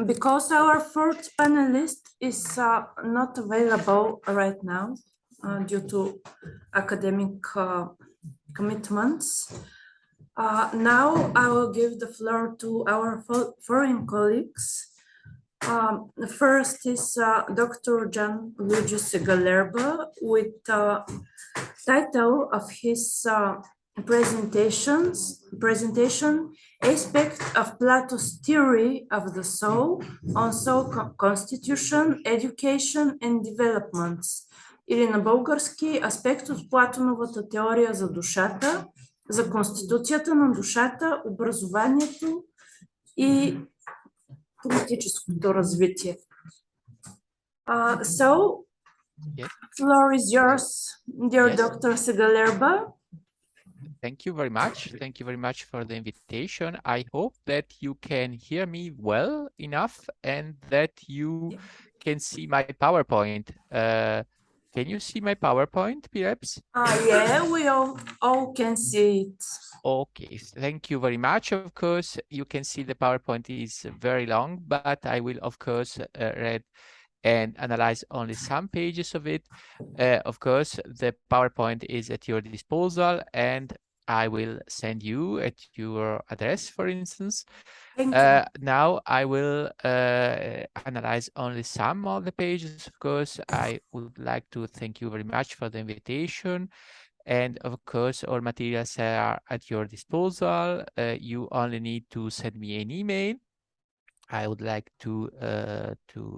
Because our fourth panelist is not available right now due to academic commitments, now I will give the floor to our foreign colleagues. The first is Dr. Gianluigi Segalerba with the title of his presentation, Aspect of Plato's Theory of the Soul on Soul Constitution, Education and Developments. Или на български аспект от Платоновата теория за душата, за конституцията на душата, образованието и политическото развитие. So, yes. Floor is yours, dear Yes. Dr. Segalerba. Thank you very much. Thank you very much for the invitation. I hope that you can hear me well enough and that you can see my PowerPoint. Can you see my PowerPoint, perhaps? Yeah, we all can see it. Okay, thank you very much. Of course, you can see the PowerPoint is very long, but I will, of course, read and analyze only some pages of it. Of course, the PowerPoint is at your disposal, and I will send you at your address, for instance. Thank you. Now I will analyze only some of the pages. Of course, I would like to thank you very much for the invitation. And of course, all materials are at your disposal. You only need to send me an email. I would like to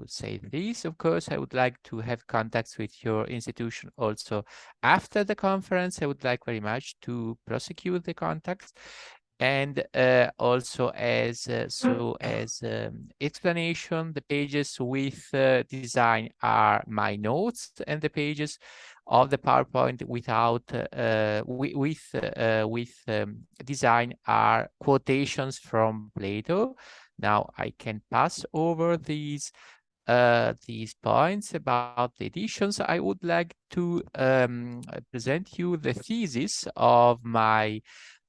say this. Of course, I would like to have contacts with your institution also after the conference. I would like very much to prosecute the contacts. And also as explanation, the pages with design are my notes, and the pages of the PowerPoint without design are quotations from Plato. Now I can pass over these points about the editions. I would like to present you the thesis of my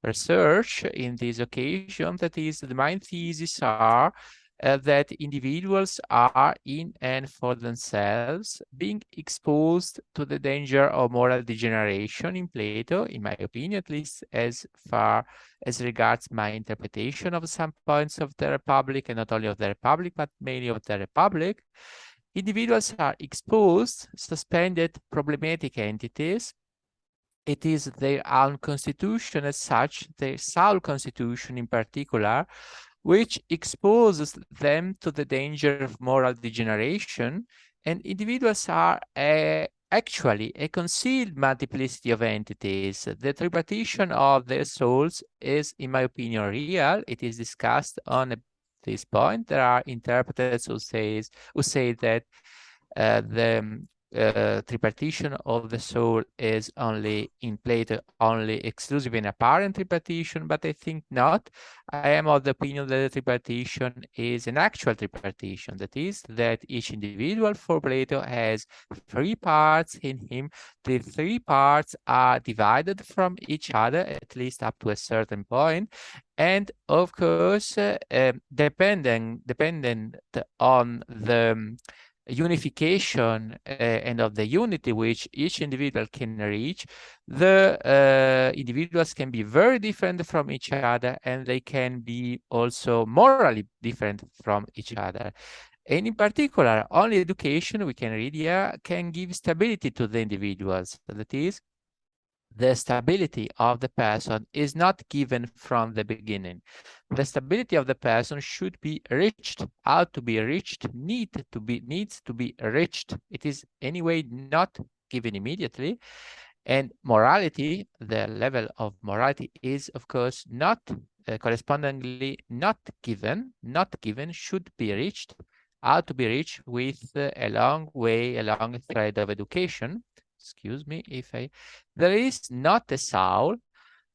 research in this occasion. That is, the main thesis are that individuals are in and for themselves being exposed to the danger of moral degeneration in Plato, in my opinion, at least as far as regards my interpretation of some points of the Republic, and not only of the Republic, but mainly of the Republic. Individuals are exposed, suspended, problematic entities. It is their own constitution as such, their soul constitution in particular, which exposes them to the danger of moral degeneration, and individuals are actually a concealed multiplicity of entities. The tripartition of their souls is, in my opinion, real. It is discussed on this point. There are interpreters who say that the tripartition of the soul is only in Plato, only exclusive and apparent tripartition, but I think not. I am of the opinion that the tripartition is an actual tripartition. That is, that each individual for Plato has three parts in him. The three parts are divided from each other, at least up to a certain point. And of course, dependent on the unification and of the unity which each individual can reach, the individuals can be very different from each other, and they can be also morally different from each other. And in particular, only education, we can read here, can give stability to the individuals. That is, the stability of the person is not given from the beginning. The stability of the person should be reached. How to be reached? Needs to be reached. It is anyway not given immediately. And morality, the level of morality is, of course, not correspondingly not given, should be reached. How to be reached? With a long thread of education. Excuse me if there is not a soul.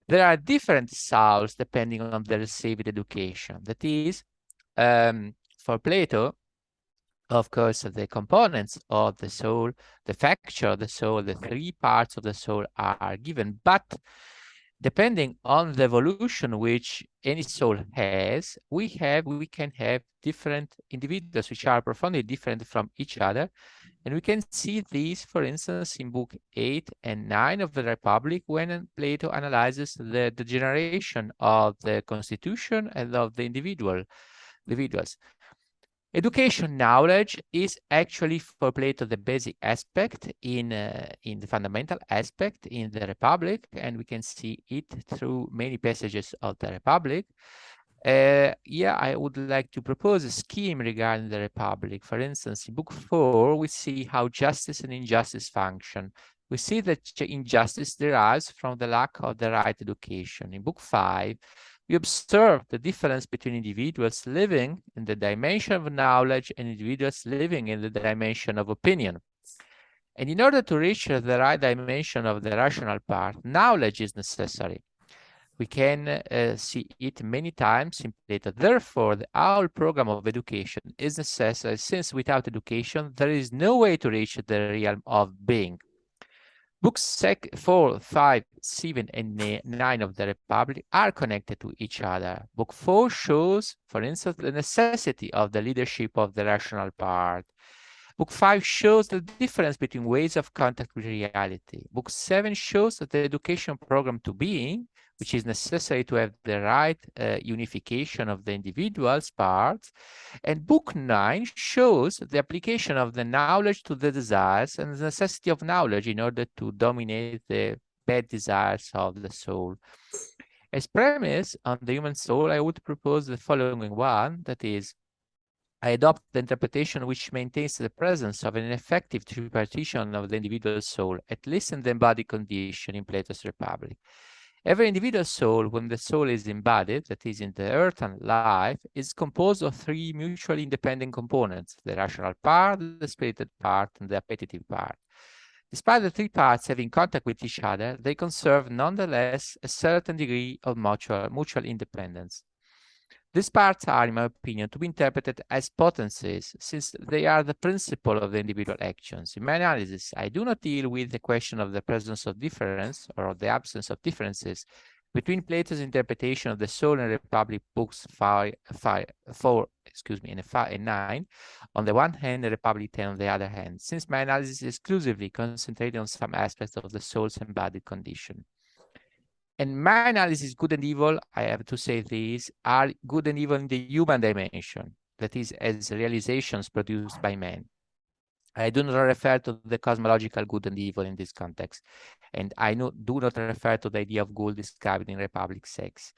There are different souls depending on the received education. That is, for Plato, of course, the components of the soul, the factor of the soul, the three parts of the soul are given, but depending on the evolution which any soul has, we can have different individuals which are profoundly different from each other. And we can see this, for instance, in book 8 and 9 of the Republic, when Plato analyzes the generation of the constitution and of the individuals. Education knowledge is actually for Plato the basic aspect in the fundamental aspect in the Republic, and we can see it through many passages of the Republic. Yeah, I would like to propose a scheme regarding the Republic. For instance, in book 4, we see how justice and injustice function. We see that injustice derives from the lack of the right education. In book 5, we observe the difference between individuals living in the dimension of knowledge and individuals living in the dimension of opinion. And in order to reach the right dimension of the rational part, knowledge is necessary. We can see it many times in Plato. Therefore, the whole program of education is necessary, since without education, there is no way to reach the realm of being. Books 4, 5, 7, and 9 of the Republic are connected to each other. Book 4 shows, for instance, the necessity of the leadership of the rational part. Book 5 shows the difference between ways of contact with reality. Book 7 shows that the education program to being, which is necessary to have the right unification of the individual's parts. And book 9 shows the application of the knowledge to the desires and the necessity of knowledge in order to dominate the bad desires of the soul. As premise on the human soul, I would propose the following one, that is, I adopt the interpretation which maintains the presence of an effective tripartition of the individual soul, at least in the embodied condition in Plato's Republic. Every individual soul, when the soul is embodied, that is in the earthen life, is composed of 3 mutually independent components: the rational part, the spirited part, and the appetitive part. Despite the 3 parts having contact with each other, they conserve nonetheless a certain degree of mutual independence. These parts are, in my opinion, to be interpreted as potencies, since they are the principle of the individual actions. In my analysis, I do not deal with the question of the presence of difference or of the absence of differences between Plato's interpretation of the Soul and Republic books 4 and 9 on the one hand, and Republic 10 on the other hand, since my analysis is exclusively concentrated on some aspects of the soul's embodied condition. And my analysis, good and evil, I have to say these, are good and evil in the human dimension, that is, as realizations produced by man. I do not refer to the cosmological good and evil in this context, and I do not refer to the idea of good described in Republic 6.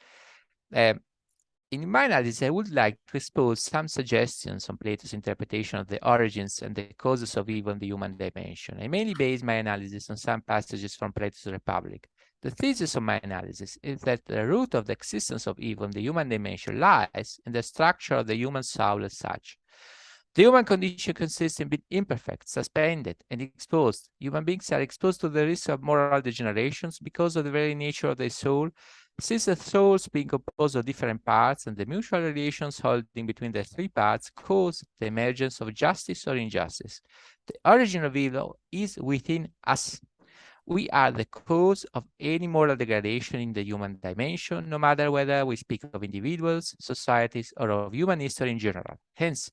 In my analysis, I would like to expose some suggestions on Plato's interpretation of the origins and the causes of evil in the human dimension. I mainly base my analysis on some passages from Plato's Republic. The thesis of my analysis is that the root of the existence of evil in the human dimension lies in the structure of the human soul as such. The human condition consists in being imperfect, suspended, and exposed. Human beings are exposed to the risk of moral degenerations because of the very nature of their soul, since the souls being composed of different parts and the mutual relations holding between the 3 parts cause the emergence of justice or injustice. The origin of evil is within us. We are the cause of any moral degradation in the human dimension, no matter whether we speak of individuals, societies, or of human history in general. Hence,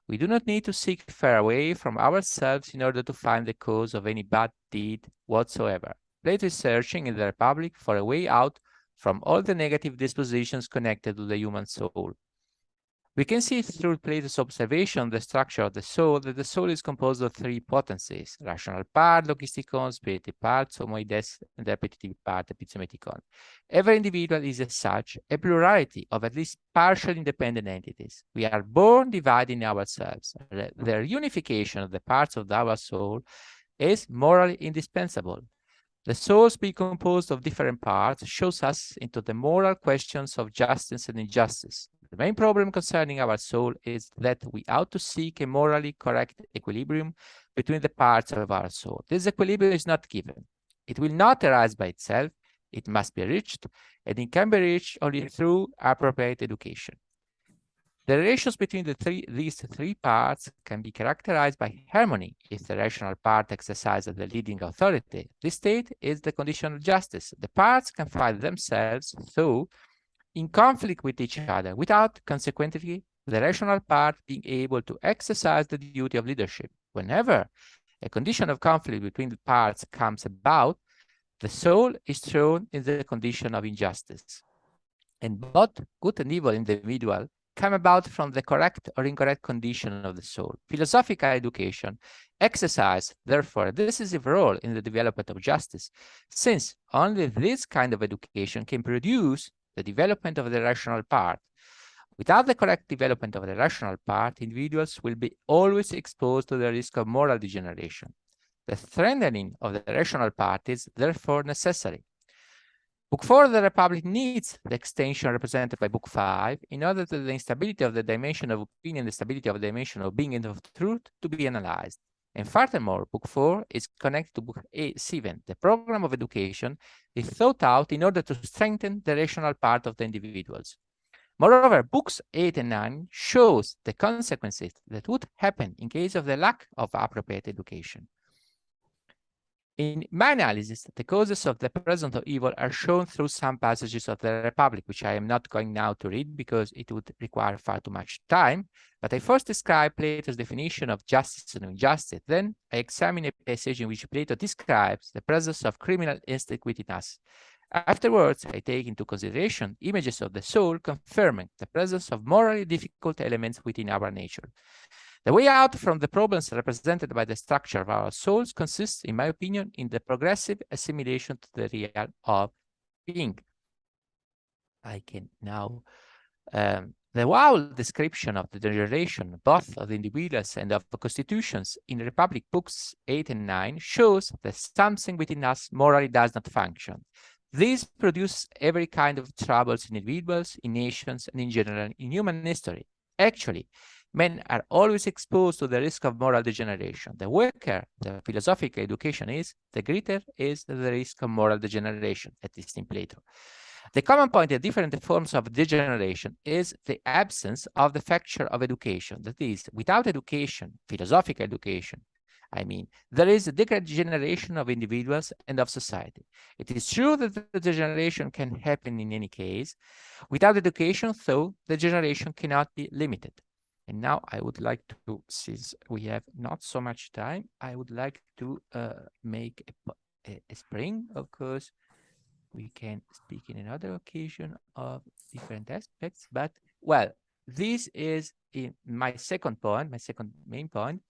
we do not need to seek far away from ourselves in order to find the cause of any bad deed whatsoever. Plato is searching in the Republic for a way out from all the negative dispositions connected to the human soul. We can see through Plato's observation the structure of the soul that the soul is composed of 3 potencies: rational part, logistikon, spirited part, homoides, and the appetitive part, epizometikon. Every individual is as such a plurality of at least partial independent entities. We are born dividing ourselves. Their unification of the parts of our soul is morally indispensable. The souls being composed of different parts shows us into the moral questions of justice and injustice. The main problem concerning our soul is that we ought to seek a morally correct equilibrium between the parts of our soul. This equilibrium is not given. It will not arise by itself. It must be reached, and it can be reached only through appropriate education. The relations between these three parts can be characterized by harmony if the rational part exercises the leading authority. This state is the condition of justice. The parts can find themselves, so, in conflict with each other, without, consequently, the rational part being able to exercise the duty of leadership. Whenever a condition of conflict between the parts comes about, the soul is thrown in the condition of injustice. And both good and evil individual come about from the correct or incorrect condition of the soul. Philosophical education exercises, therefore, a decisive role in the development of justice, since only this kind of education can produce the development of the rational part. Without the correct development of the rational part, individuals will be always exposed to the risk of moral degeneration. The strengthening of the rational part is therefore necessary. Book 4 of the Republic needs the extension represented by Book 5 in order that the instability of the dimension of opinion, the stability of the dimension of being and of truth to be analyzed. And furthermore, Book 4 is connected to Book 7. The program of education is thought out in order to strengthen the rational part of the individuals. Moreover, Books 8 and 9 shows the consequences that would happen in case of the lack of appropriate education. In my analysis, the causes of the present of evil are shown through some passages of the Republic, which I am not going now to read because it would require far too much time. But I first describe Plato's definition of justice and injustice. Then I examine a passage in which Plato describes the presence of criminal instinct within us. Afterwards, I take into consideration images of the soul confirming the presence of morally difficult elements within our nature. The way out from the problems represented by the structure of our souls consists, in my opinion, in the progressive assimilation to the real of being. I can now, the wild description of the degeneration, both of the individuals and of the constitutions in Republic Books 8 and 9 shows that something within us morally does not function. These produce every kind of troubles in individuals, in nations, and in general in human history. Actually, men are always exposed to the risk of moral degeneration. The weaker the philosophical education is, the greater is the risk of moral degeneration, at least in Plato. The common point in different forms of degeneration is the absence of the factor of education. That is, without education, philosophical education, I mean, there is a degeneration of individuals and of society. It is true that the degeneration can happen in any case. Without education, though, the degeneration cannot be limited. And now I would like to, since we have not so much time, I would like to make a spring, of course. We can speak in another occasion of different aspects, but well, this is in my second point, my second main point,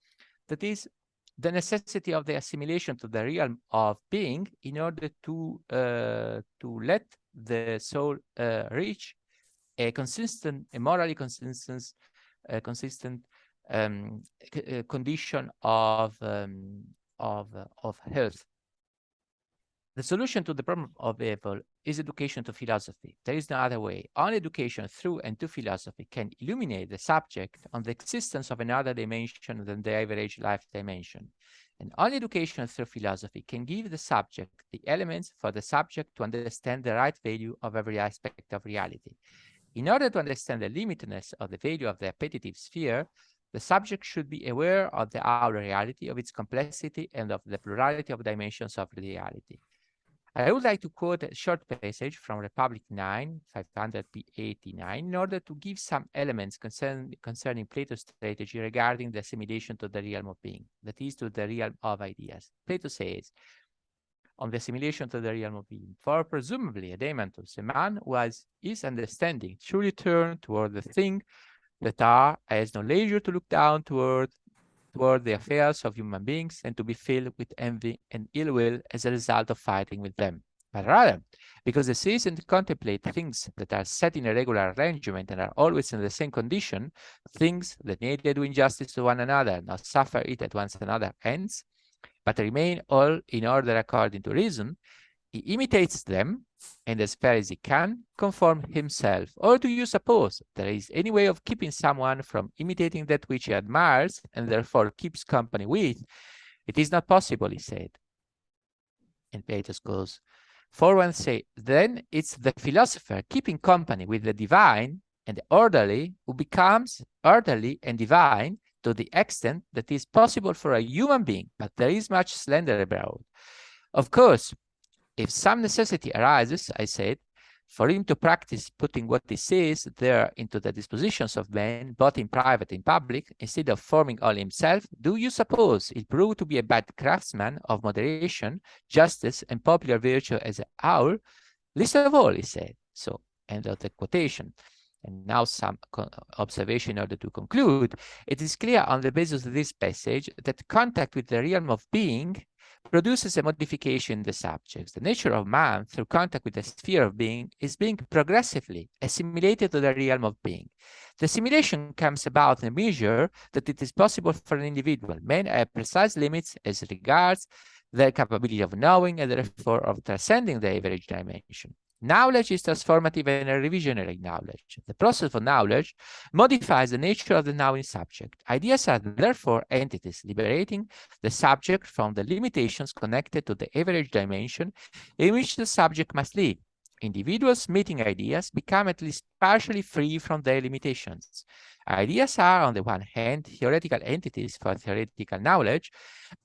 that is the necessity of the assimilation to the realm of being in order to let the soul reach a consistent, a morally consistent condition of health. The solution to the problem of evil is education to philosophy. There is no other way. Only education through and to philosophy can illuminate the subject on the existence of another dimension than the average life dimension. And only education through philosophy can give the subject the elements for the subject to understand the right value of every aspect of reality. In order to understand the limitedness of the value of the appetitive sphere, the subject should be aware of the outer reality, of its complexity, and of the plurality of dimensions of reality. I would like to quote a short passage from Republic 9, 589, in order to give some elements concerning Plato's strategy regarding the assimilation to the realm of being, that is, to the realm of ideas. Plato says, on the assimilation to the realm of being, for presumably a Demantus, a man who has his understanding truly turned toward the thing that has no leisure to look down toward the affairs of human beings and to be filled with envy and ill will as a result of fighting with them, but rather because they seize and contemplate things that are set in a regular arrangement and are always in the same condition, things that neither do injustice to one another nor suffer it at one another's ends, but remain all in order according to reason, he imitates them, and as far as he can, conform himself. Or do you suppose there is any way of keeping someone from imitating that which he admires, and therefore keeps company with? It is not possible, he said. And Plato goes, for one say, then it's the philosopher keeping company with the divine and the orderly who becomes orderly and divine to the extent that is possible for a human being, but there is much slender abroad. Of course, if some necessity arises, I said, for him to practice putting what he says there into the dispositions of men, both in private and public, instead of forming all himself, do you suppose he'll prove to be a bad craftsman of moderation, justice, and popular virtue as a owl? Least of all, he said. So, end of the quotation. And now some observation in order to conclude. It is clear on the basis of this passage that contact with the realm of being produces a modification in the subjects. The nature of man, through contact with the sphere of being, is being progressively assimilated to the realm of being. The assimilation comes about in a measure that it is possible for an individual. Men have precise limits as regards their capability of knowing and therefore of transcending the average dimension. Knowledge is transformative and a revisionary knowledge. The process of knowledge modifies the nature of the knowing subject. Ideas are therefore entities liberating the subject from the limitations connected to the average dimension in which the subject must live. Individuals meeting ideas become at least partially free from their limitations. Ideas are, on the one hand, theoretical entities for theoretical knowledge,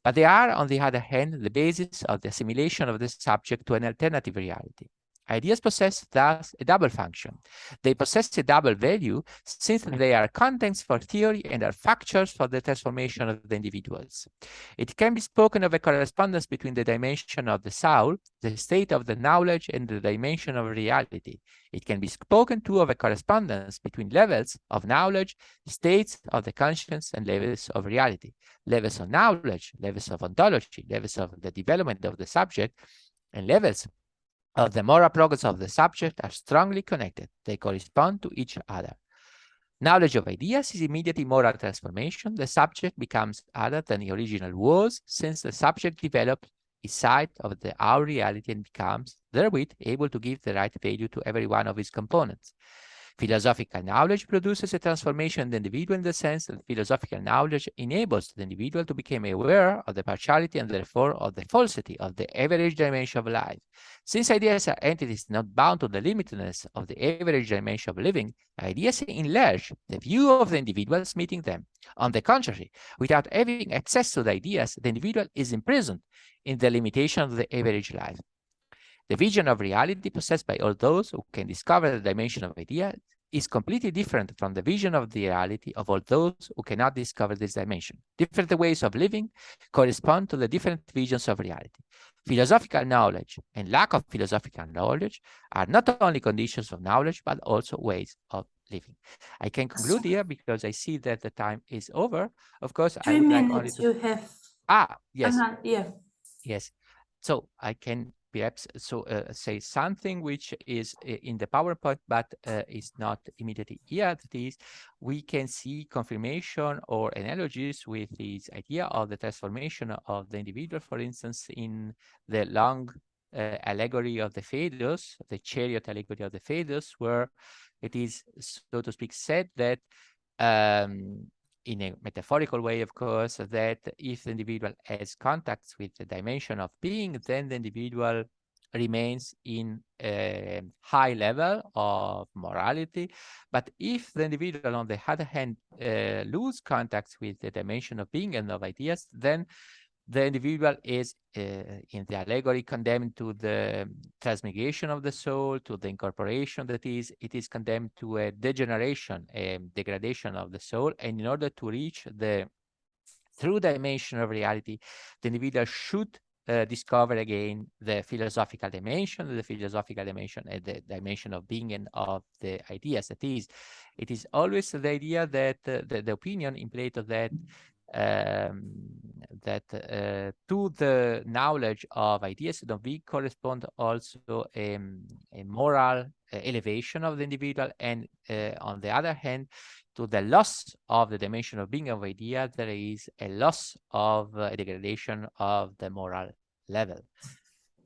but they are, on the other hand, the basis of the assimilation of the subject to an alternative reality. Ideas possess thus a double function. They possess a double value since they are contents for theory and are factors for the transformation of the individuals. It can be spoken of a correspondence between the dimension of the soul, the state of the knowledge, and the dimension of reality. It can be spoken too of a correspondence between levels of knowledge, states of the conscience, and levels of reality. Levels of knowledge, levels of ontology, levels of the development of the subject, and levels of the moral progress of the subject are strongly connected. They correspond to each other. Knowledge of ideas is immediately moral transformation. The subject becomes other than the original was, since the subject develops his sight of our reality and becomes therewith able to give the right value to every one of its components. Philosophical knowledge produces a transformation in the individual in the sense that philosophical knowledge enables the individual to become aware of the partiality and therefore of the falsity of the average dimension of life. Since ideas are entities not bound to the limitedness of the average dimension of living, ideas enlarge the view of the individuals meeting them. On the contrary, without having access to the ideas, the individual is imprisoned in the limitation of the average life. The vision of reality possessed by all those who can discover the dimension of ideas is completely different from the vision of the reality of all those who cannot discover this dimension. Different ways of living correspond to the different visions of reality. Philosophical knowledge and lack of philosophical knowledge are not only conditions of knowledge, but also ways of living. I can conclude here because I see that the time is over. Of course, I would like only to... you have. Yes. Yeah. Yes. So I can perhaps say something which is in the PowerPoint, but is not immediately here. That is, we can see confirmation or analogies with this idea of the transformation of the individual, for instance, in the long allegory of the Phaedos, the chariot allegory of the Phaedos, where it is, so to speak, said that in a metaphorical way, of course, that if the individual has contacts with the dimension of being, then the individual remains in a high level of morality. But if the individual, on the other hand, lose contacts with the dimension of being and of ideas, then the individual is, in the allegory, condemned to the transmigration of the soul, to the incorporation, that is, it is condemned to a degeneration, a degradation of the soul. And in order to reach the true dimension of reality, the individual should discover again the philosophical dimension, and the dimension of being and of the ideas. That is, it is always the idea that the opinion in Plato that to the knowledge of ideas of being correspond also a moral elevation of the individual, and on the other hand, to the loss of the dimension of being of idea, there is a loss of a degradation of the moral level.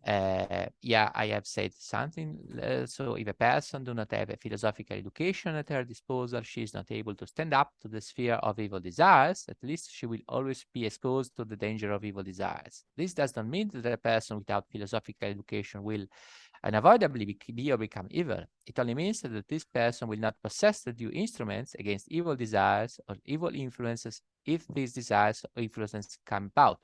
Yeah, I have said something. So if a person do not have a philosophical education at her disposal, she is not able to stand up to the sphere of evil desires. At least she will always be exposed to the danger of evil desires. This does not mean that a person without philosophical education will unavoidably be or become evil. It only means that this person will not possess the due instruments against evil desires or evil influences if these desires or influences come about.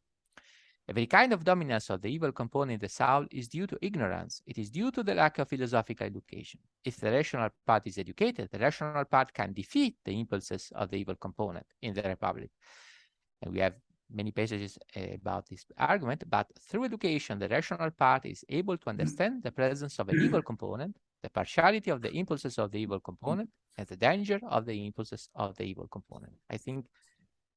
Every kind of dominance of the evil component in the soul is due to ignorance. It is due to the lack of philosophical education. If the rational part is educated, the rational part can defeat the impulses of the evil component in the Republic. And we have many passages about this argument, but through education, the rational part is able to understand the presence of an evil component, the partiality of the impulses of the evil component, and the danger of the impulses of the evil component. I think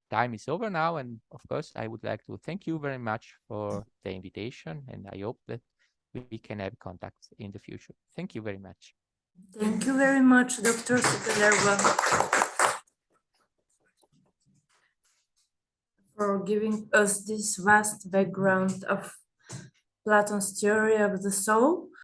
time is over now, and of course, I would like to thank you very much for the invitation, and I hope that we can have contacts in the future. Thank you very much. Thank you very much, Dr. Segalerba, for giving us this vast background of Plato's theory of the soul.